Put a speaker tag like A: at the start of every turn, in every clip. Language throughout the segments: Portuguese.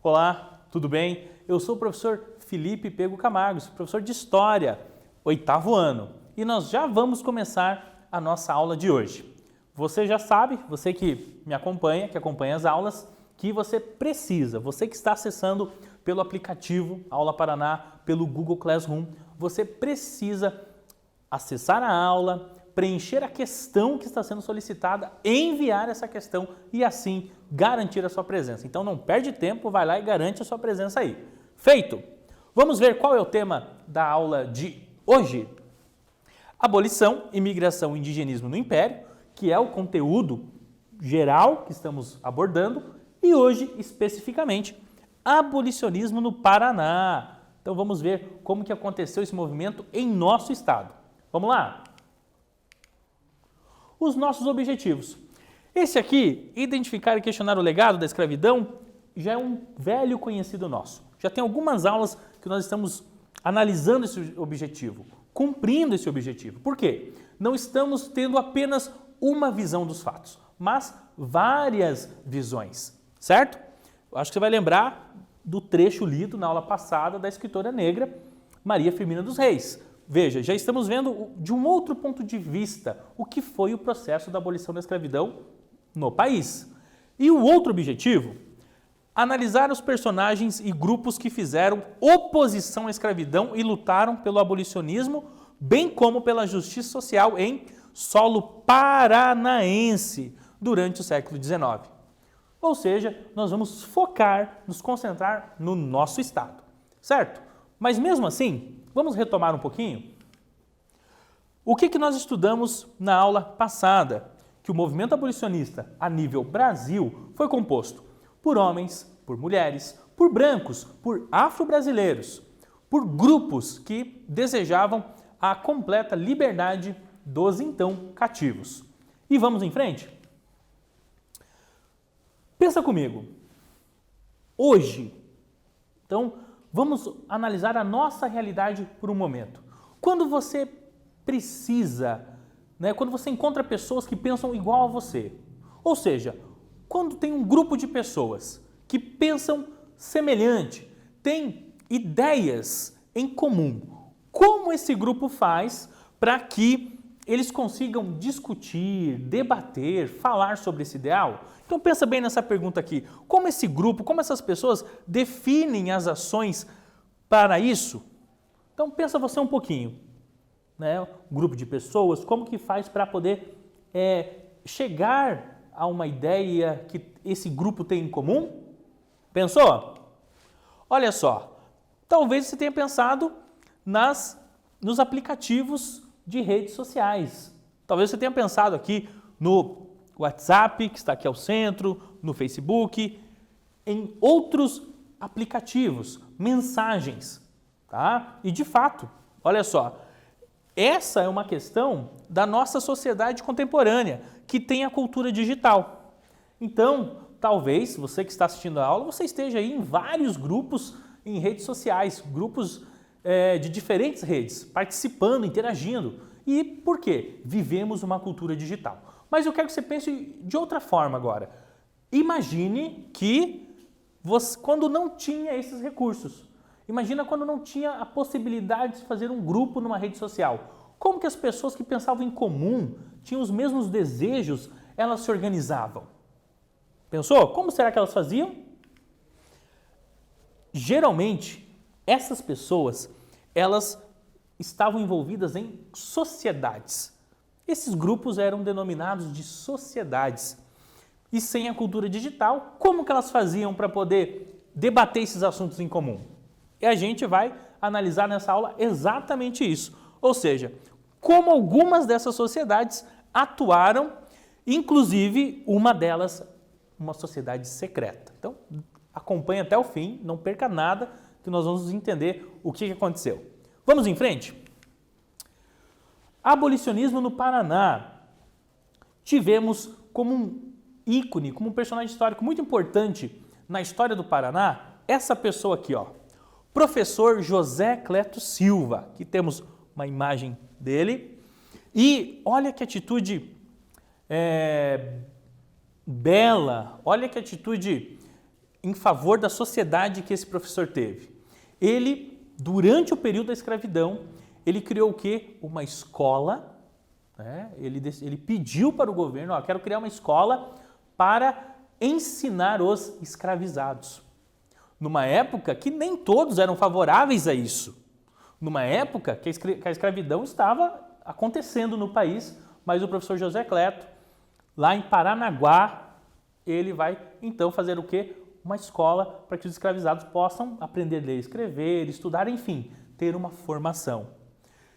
A: Olá, tudo bem? Eu sou o professor Felipe Pego Camargo, professor de História, 8º ano, e nós já vamos começar a nossa aula de hoje. Você já sabe, você que me acompanha, que acompanha as aulas, que você precisa, você que está acessando pelo aplicativo Aula Paraná, pelo Google Classroom, você precisa acessar a aula, preencher a questão que está sendo solicitada, enviar essa questão e assim garantir a sua presença. Então não perde tempo, vai lá e garante a sua presença aí. Feito! Vamos ver qual é o tema da aula de hoje. Abolição, imigração e indigenismo no Império, que é o conteúdo geral que estamos abordando, e hoje, especificamente, abolicionismo no Paraná. Então vamos ver como que aconteceu esse movimento em nosso estado. Vamos lá? Os nossos objetivos. Esse aqui, identificar e questionar o legado da escravidão, já é um velho conhecido nosso. Já tem algumas aulas que nós estamos analisando esse objetivo, cumprindo esse objetivo. Por quê? Não estamos tendo apenas uma visão dos fatos, mas várias visões, certo? Eu acho que você vai lembrar do trecho lido na aula passada da escritora negra Maria Firmina dos Reis. Veja, já estamos vendo de um outro ponto de vista o que foi o processo da abolição da escravidão no país. E o outro objetivo, analisar os personagens e grupos que fizeram oposição à escravidão e lutaram pelo abolicionismo, bem como pela justiça social em solo paranaense durante o século XIX. Ou seja, nós vamos focar, nos concentrar no nosso estado, certo? Mas mesmo assim, vamos retomar um pouquinho? O que nós estudamos na aula passada? Que o movimento abolicionista a nível Brasil foi composto por homens, por mulheres, por brancos, por afro-brasileiros, por grupos que desejavam a completa liberdade dos então cativos. E vamos em frente? Pensa comigo. Hoje, então, vamos analisar a nossa realidade por um momento. Quando você precisa, quando você encontra pessoas que pensam igual a você, ou seja, quando tem um grupo de pessoas que pensam semelhante, têm ideias em comum, como esse grupo faz para que eles consigam discutir, debater, falar sobre esse ideal? Então pensa bem nessa pergunta aqui. Como esse grupo, como essas pessoas definem as ações para isso? Então pensa você um pouquinho. Um grupo de pessoas, como que faz para poder chegar a uma ideia que esse grupo tem em comum? Pensou? Olha só, talvez você tenha pensado nos aplicativos de redes sociais. Talvez você tenha pensado aqui no WhatsApp, que está aqui ao centro, no Facebook, em outros aplicativos, mensagens, tá? E de fato, olha só, essa é uma questão da nossa sociedade contemporânea, que tem a cultura digital. Então, talvez você que está assistindo a aula, você esteja aí em vários grupos em redes sociais, grupos de diferentes redes, participando, interagindo. E por quê? Vivemos uma cultura digital. Mas eu quero que você pense de outra forma agora. Imagine que quando não tinha esses recursos, imagina quando não tinha a possibilidade de fazer um grupo numa rede social. Como que as pessoas que pensavam em comum, tinham os mesmos desejos, elas se organizavam? Pensou? Como será que elas faziam? Geralmente, essas pessoas, elas estavam envolvidas em sociedades. Esses grupos eram denominados de sociedades. E sem a cultura digital, como que elas faziam para poder debater esses assuntos em comum? E a gente vai analisar nessa aula exatamente isso. Ou seja, como algumas dessas sociedades atuaram, inclusive uma delas, uma sociedade secreta. Então, acompanhe até o fim, não perca nada, que nós vamos entender o que aconteceu. Vamos em frente? Abolicionismo no Paraná. Tivemos como um ícone, como um personagem histórico muito importante na história do Paraná, essa pessoa aqui, ó, professor José Cleto Silva. Aqui temos uma imagem dele. E olha que atitude bela, olha que atitude em favor da sociedade que esse professor teve? Ele, durante o período da escravidão, ele criou o quê? Uma escola, né? Ele pediu para o governo, ó, quero criar uma escola para ensinar os escravizados. Numa época que nem todos eram favoráveis a isso. Numa época que a escravidão estava acontecendo no país, mas o professor José Cleto, lá em Paranaguá, ele vai então fazer o quê? Uma escola para que os escravizados possam aprender a ler, escrever, estudar, enfim, ter uma formação.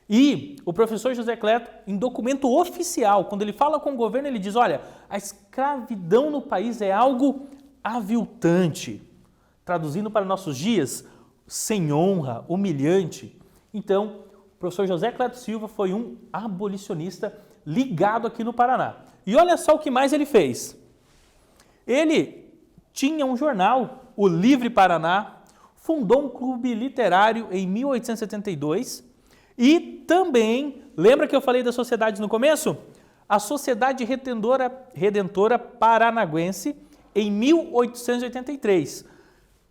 A: E o professor José Cleto, em documento oficial, quando ele fala com o governo, ele diz, olha, a escravidão no país é algo aviltante. Traduzindo para nossos dias, sem honra, humilhante. Então, o professor José Cleto Silva foi um abolicionista ligado aqui no Paraná. E olha só o que mais ele fez. Ele tinha um jornal, o Livre Paraná, fundou um clube literário em 1872 e também, lembra que eu falei das sociedades no começo? A Sociedade Redentora Paranaguense em 1883.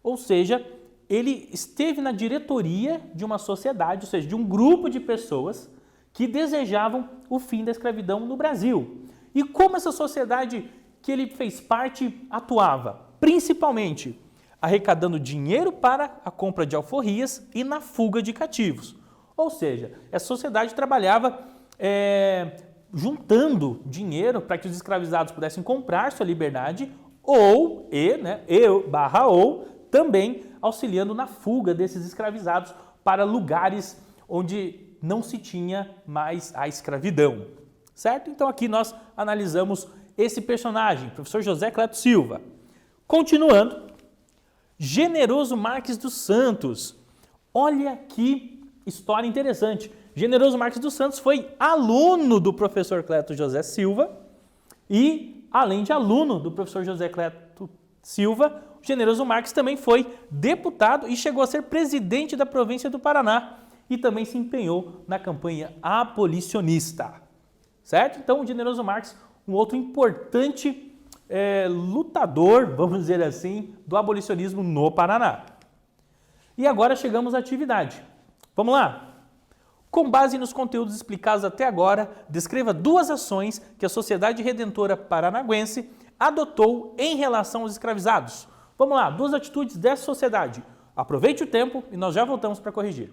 A: Ou seja, ele esteve na diretoria de uma sociedade, ou seja, de um grupo de pessoas que desejavam o fim da escravidão no Brasil. E como essa sociedade que ele fez parte atuava? Principalmente arrecadando dinheiro para a compra de alforrias e na fuga de cativos. Ou seja, essa sociedade trabalhava juntando dinheiro para que os escravizados pudessem comprar sua liberdade ou também auxiliando na fuga desses escravizados para lugares onde não se tinha mais a escravidão, certo? Então aqui nós analisamos esse personagem, professor José Cleto Silva. Continuando, Generoso Marques dos Santos. Olha que história interessante. Generoso Marques dos Santos foi aluno do professor Cleto José Silva e, além de aluno do professor José Cleto Silva, o Generoso Marques também foi deputado e chegou a ser presidente da província do Paraná e também se empenhou na campanha abolicionista, certo? Então, o Generoso Marques, um outro importante lutador, vamos dizer assim, do abolicionismo no Paraná. E agora chegamos à atividade. Vamos lá? Com base nos conteúdos explicados até agora, descreva 2 ações que a Sociedade Redentora Paranaguense adotou em relação aos escravizados. Vamos lá, 2 atitudes dessa sociedade. Aproveite o tempo e nós já voltamos para corrigir.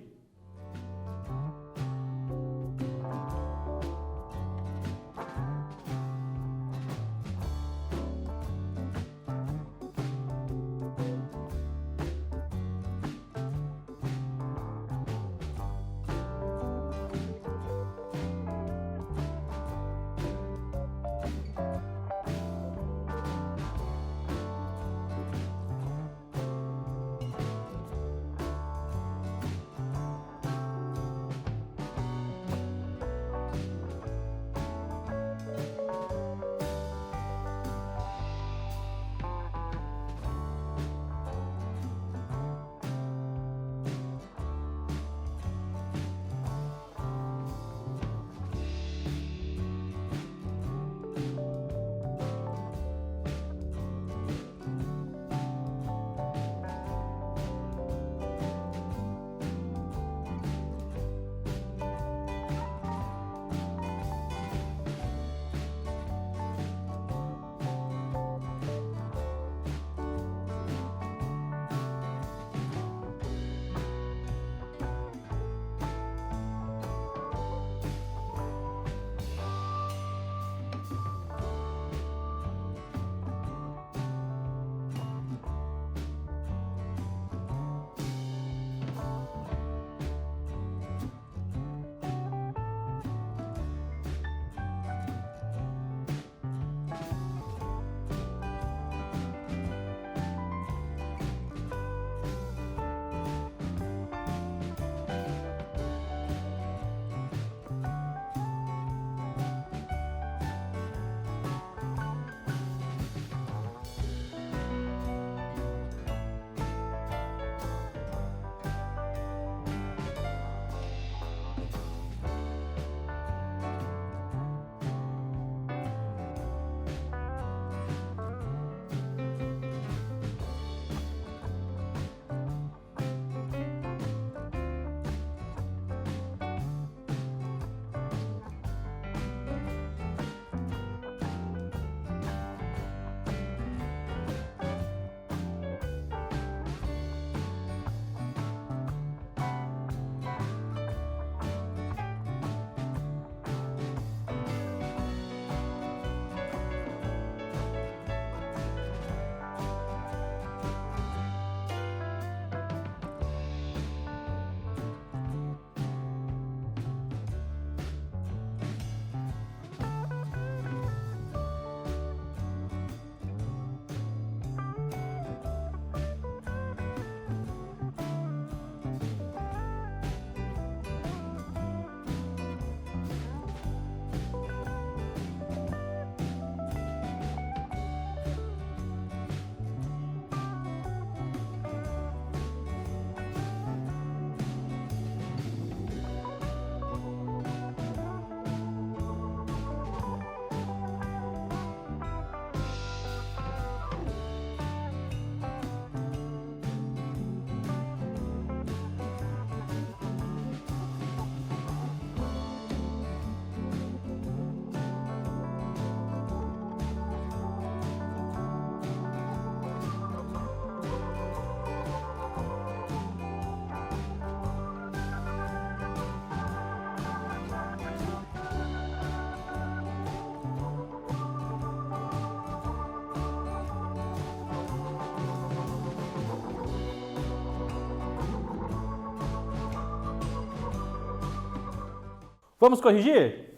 A: Vamos corrigir?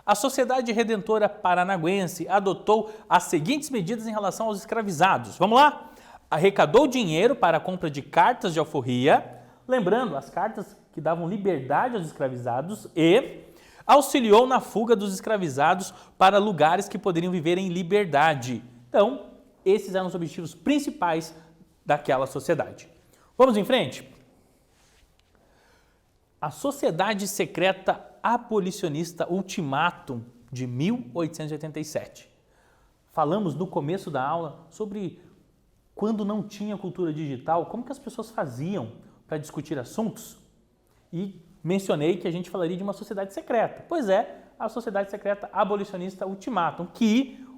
A: A Sociedade Redentora Paranagüense adotou as seguintes medidas em relação aos escravizados. Vamos lá? Arrecadou dinheiro para a compra de cartas de alforria, lembrando, as cartas que davam liberdade aos escravizados, e auxiliou na fuga dos escravizados para lugares que poderiam viver em liberdade. Então, esses eram os objetivos principais daquela sociedade. Vamos em frente? A Sociedade Secreta Abolicionista Ultimatum de 1887. Falamos no começo da aula sobre quando não tinha cultura digital, como que as pessoas faziam para discutir assuntos? E mencionei que a gente falaria de uma sociedade secreta. Pois é, a Sociedade Secreta Abolicionista Ultimatum,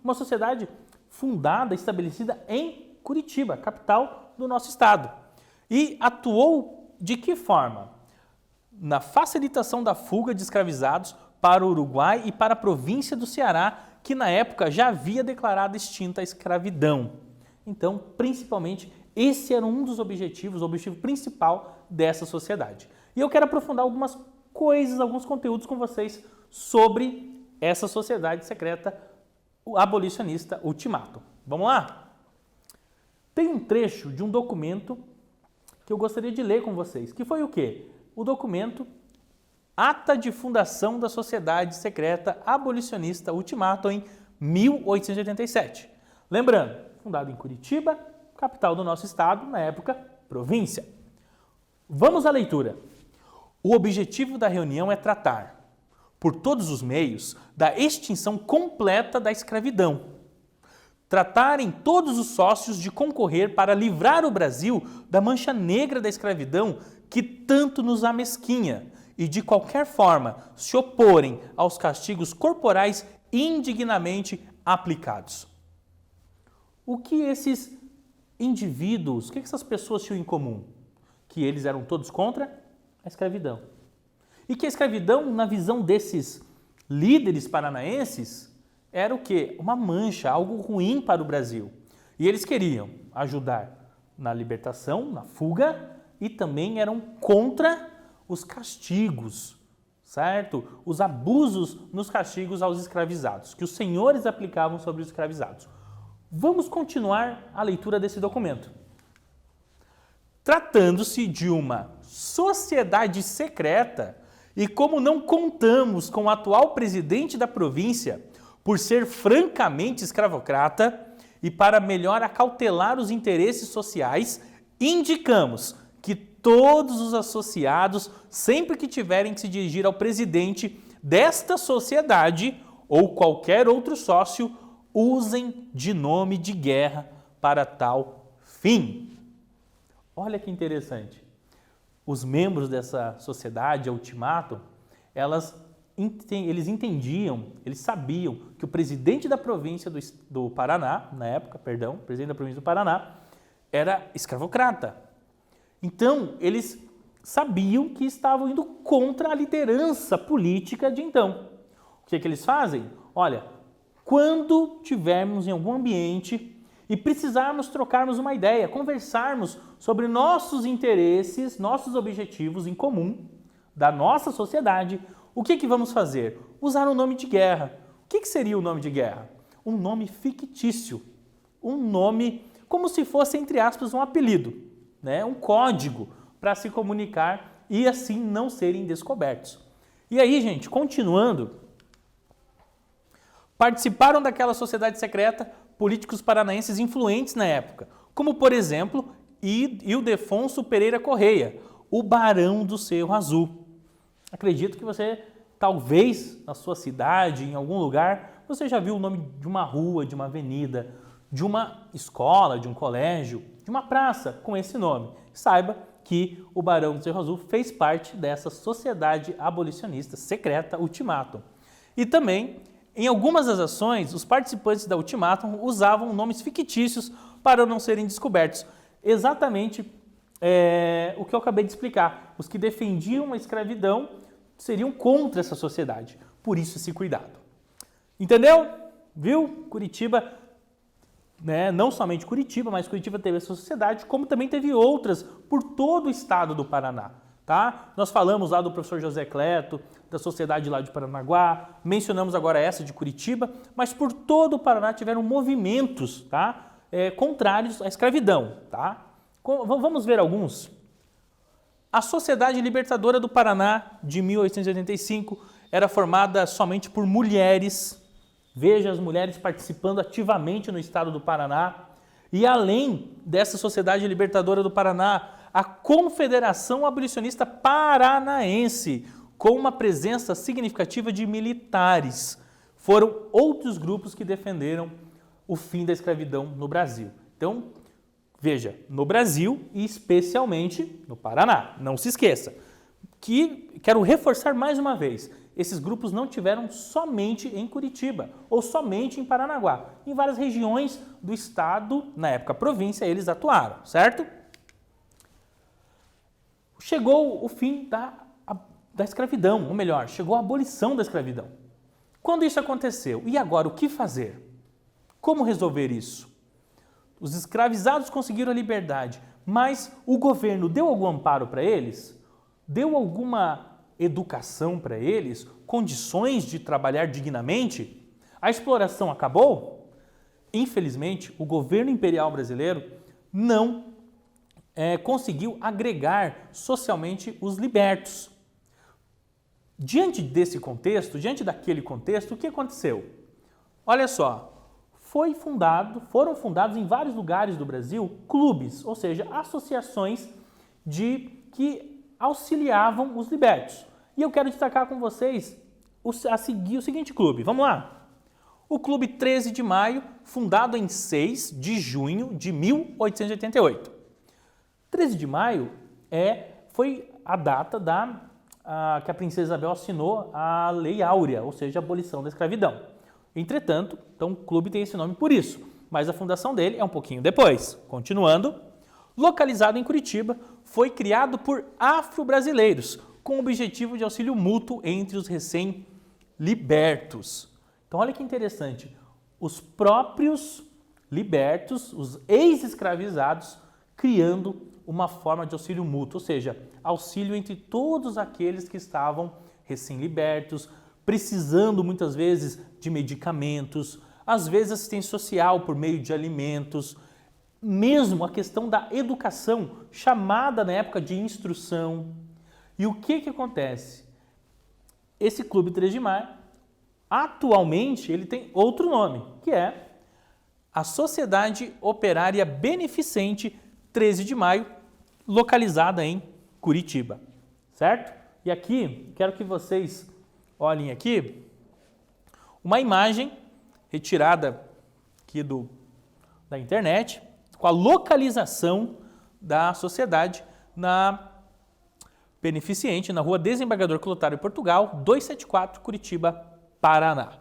A: uma sociedade fundada, estabelecida em Curitiba, capital do nosso estado. E atuou de que forma? Na facilitação da fuga de escravizados para o Uruguai e para a província do Ceará, que na época já havia declarado extinta a escravidão. Então, principalmente, esse era um dos objetivos, o objetivo principal dessa sociedade. E eu quero aprofundar algumas coisas, alguns conteúdos com vocês sobre essa sociedade secreta abolicionista Ultimatum. Vamos lá? Tem um trecho de um documento que eu gostaria de ler com vocês, que foi o quê? O documento Ata de Fundação da Sociedade Secreta Abolicionista Ultimatum em 1887. Lembrando, fundado em Curitiba, capital do nosso estado, na época, província. Vamos à leitura. O objetivo da reunião é tratar, por todos os meios, da extinção completa da escravidão. Tratarem todos os sócios de concorrer para livrar o Brasil da mancha negra da escravidão que tanto nos amesquinha e, de qualquer forma, se oporem aos castigos corporais indignamente aplicados. O que esses indivíduos, o que essas pessoas tinham em comum? Que eles eram todos contra a escravidão. E que a escravidão, na visão desses líderes paranaenses, era o quê? Uma mancha, algo ruim para o Brasil. E eles queriam ajudar na libertação, na fuga, e também eram contra os castigos, certo? Os abusos nos castigos aos escravizados, que os senhores aplicavam sobre os escravizados. Vamos continuar a leitura desse documento. Tratando-se de uma sociedade secreta, e como não contamos com o atual presidente da província, por ser francamente escravocrata, e para melhor acautelar os interesses sociais, indicamos que todos os associados, sempre que tiverem que se dirigir ao presidente desta sociedade ou qualquer outro sócio, usem de nome de guerra para tal fim. Olha que interessante. Os membros dessa sociedade, a Ultimatum, eles entendiam, eles sabiam que o presidente da província do Paraná, na época, o presidente da província do Paraná, era escravocrata. Então, eles sabiam que estavam indo contra a liderança política de então. O que é que eles fazem? Olha, quando tivermos em algum ambiente e precisarmos trocarmos uma ideia, conversarmos sobre nossos interesses, nossos objetivos em comum da nossa sociedade, o que é que vamos fazer? Usar um nome de guerra. O que seria o nome de guerra? Um nome fictício. Um nome como se fosse, entre aspas, um apelido. Um código para se comunicar e assim não serem descobertos. E aí, gente, continuando, participaram daquela sociedade secreta políticos paranaenses influentes na época, como, por exemplo, Ildefonso Pereira Correia, o Barão do Cerro Azul. Acredito que você, talvez, na sua cidade, em algum lugar, você já viu o nome de uma rua, de uma avenida, de uma escola, de um colégio, de uma praça com esse nome. Saiba que o Barão do Cerro Azul fez parte dessa sociedade abolicionista secreta Ultimatum. E também, em algumas das ações, os participantes da Ultimatum usavam nomes fictícios para não serem descobertos. Exatamente o que eu acabei de explicar. Os que defendiam a escravidão seriam contra essa sociedade. Por isso, esse cuidado. Entendeu? Viu? Curitiba, não somente Curitiba, mas Curitiba teve essa sociedade, como também teve outras por todo o estado do Paraná. tá? Nós falamos lá do professor José Cleto, da sociedade lá de Paranaguá, mencionamos agora essa de Curitiba, mas por todo o Paraná tiveram movimentos, tá? Contrários à escravidão, tá? Vamos ver alguns. A Sociedade Libertadora do Paraná, de 1885, era formada somente por mulheres. Veja as mulheres participando ativamente no estado do Paraná. E além dessa Sociedade Libertadora do Paraná, a Confederação Abolicionista Paranaense, com uma presença significativa de militares. Foram outros grupos que defenderam o fim da escravidão no Brasil. Então, veja, no Brasil e especialmente no Paraná. Não se esqueça que, quero reforçar mais uma vez, esses grupos não tiveram somente em Curitiba ou somente em Paranaguá. Em várias regiões do estado, na época província, eles atuaram, certo? Chegou o fim da escravidão, ou melhor, chegou a abolição da escravidão. Quando isso aconteceu? E agora, o que fazer? Como resolver isso? Os escravizados conseguiram a liberdade, mas o governo deu algum amparo para eles? Deu alguma educação para eles? Condições de trabalhar dignamente? A exploração acabou? Infelizmente, o governo imperial brasileiro não conseguiu agregar socialmente os libertos. Diante desse contexto, diante daquele contexto, o que aconteceu? Olha só, foram fundados em vários lugares do Brasil clubes, ou seja, associações que auxiliavam os libertos. E eu quero destacar com vocês o seguinte clube. Vamos lá? O Clube 13 de Maio, fundado em 6 de junho de 1888. 13 de maio foi a data que a princesa Isabel assinou a Lei Áurea, ou seja, a abolição da escravidão. Entretanto, então o clube tem esse nome por isso, mas a fundação dele é um pouquinho depois. Continuando, localizado em Curitiba, foi criado por afro-brasileiros, com o objetivo de auxílio mútuo entre os recém-libertos. Então olha que interessante, os próprios libertos, os ex-escravizados, criando uma forma de auxílio mútuo, ou seja, auxílio entre todos aqueles que estavam recém-libertos, precisando muitas vezes de medicamentos, às vezes assistência social por meio de alimentos, mesmo a questão da educação, chamada na época de instrução. E o que acontece? Esse Clube 3 de Maio, atualmente, ele tem outro nome, que é a Sociedade Operária Beneficente 13 de Maio, localizada em Curitiba, certo? E aqui, quero que vocês olhem aqui uma imagem retirada aqui da internet, com a localização da sociedade na Beneficente, na rua Desembargador Clotário, Portugal, 274, Curitiba, Paraná,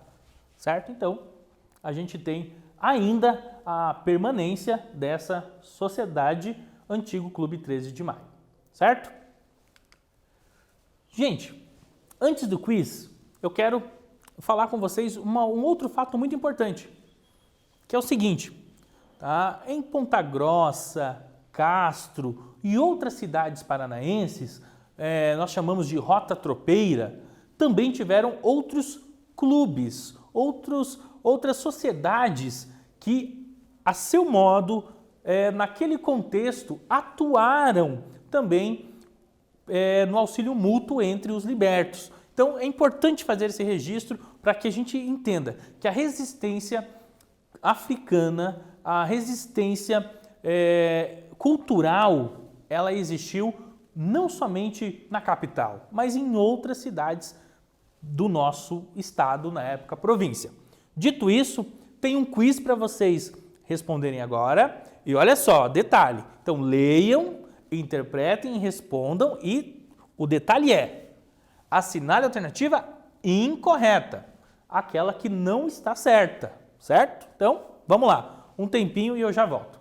A: certo? Então, a gente tem ainda a permanência dessa sociedade Antigo Clube 13 de Maio, certo? Gente, antes do quiz, eu quero falar com vocês um outro fato muito importante, que é o seguinte, tá? Em Ponta Grossa, Castro e outras cidades paranaenses, nós chamamos de rota tropeira, também tiveram outros clubes, outras sociedades que, a seu modo, naquele contexto, atuaram também no auxílio mútuo entre os libertos. Então, é importante fazer esse registro para que a gente entenda que a resistência africana, a resistência cultural, ela existiu não somente na capital, mas em outras cidades do nosso estado, na época província. Dito isso, tem um quiz para vocês responderem agora. E olha só, detalhe. Então, leiam, interpretem, respondam e o detalhe assinale a alternativa incorreta, aquela que não está certa, certo? Então, vamos lá. Um tempinho e eu já volto.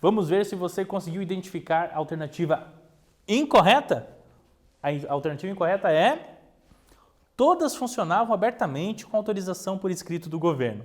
A: Vamos ver se você conseguiu identificar a alternativa incorreta. A alternativa incorreta é: todas funcionavam abertamente com autorização por escrito do governo.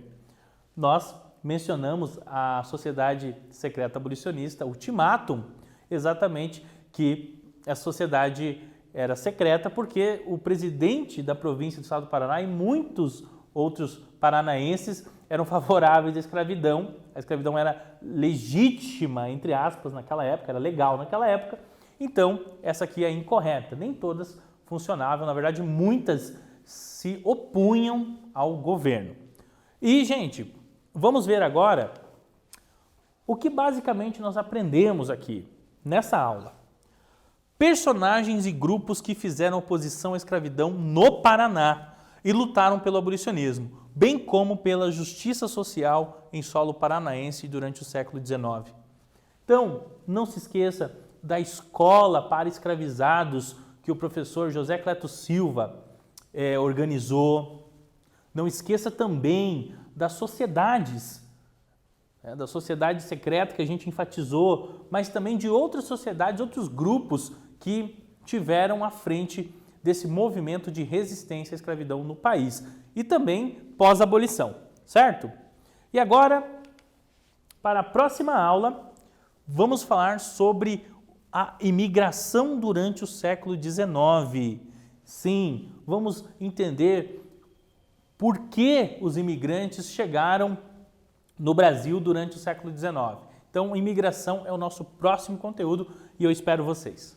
A: Nós mencionamos a Sociedade Secreta Abolicionista, Ultimátum, exatamente que a sociedade era secreta porque o presidente da província do estado do Paraná e muitos outros paranaenses eram favoráveis à escravidão. A escravidão era legítima, entre aspas, naquela época, era legal naquela época. Então, essa aqui é incorreta. Nem todas funcionavam, na verdade, muitas se opunham ao governo. E, gente, vamos ver agora o que basicamente nós aprendemos aqui nessa aula. Personagens e grupos que fizeram oposição à escravidão no Paraná e lutaram pelo abolicionismo, bem como pela justiça social em solo paranaense durante o século XIX. Então, não se esqueça da escola para escravizados que o professor José Cleto Silva organizou. Não esqueça também das sociedades, da sociedade secreta que a gente enfatizou, mas também de outras sociedades, outros grupos que tiveram à frente desse movimento de resistência à escravidão no país e também pós-abolição, certo? E agora, para a próxima aula, vamos falar sobre a imigração durante o século XIX. Sim, vamos entender por que os imigrantes chegaram no Brasil durante o século XIX. Então, imigração é o nosso próximo conteúdo e eu espero vocês.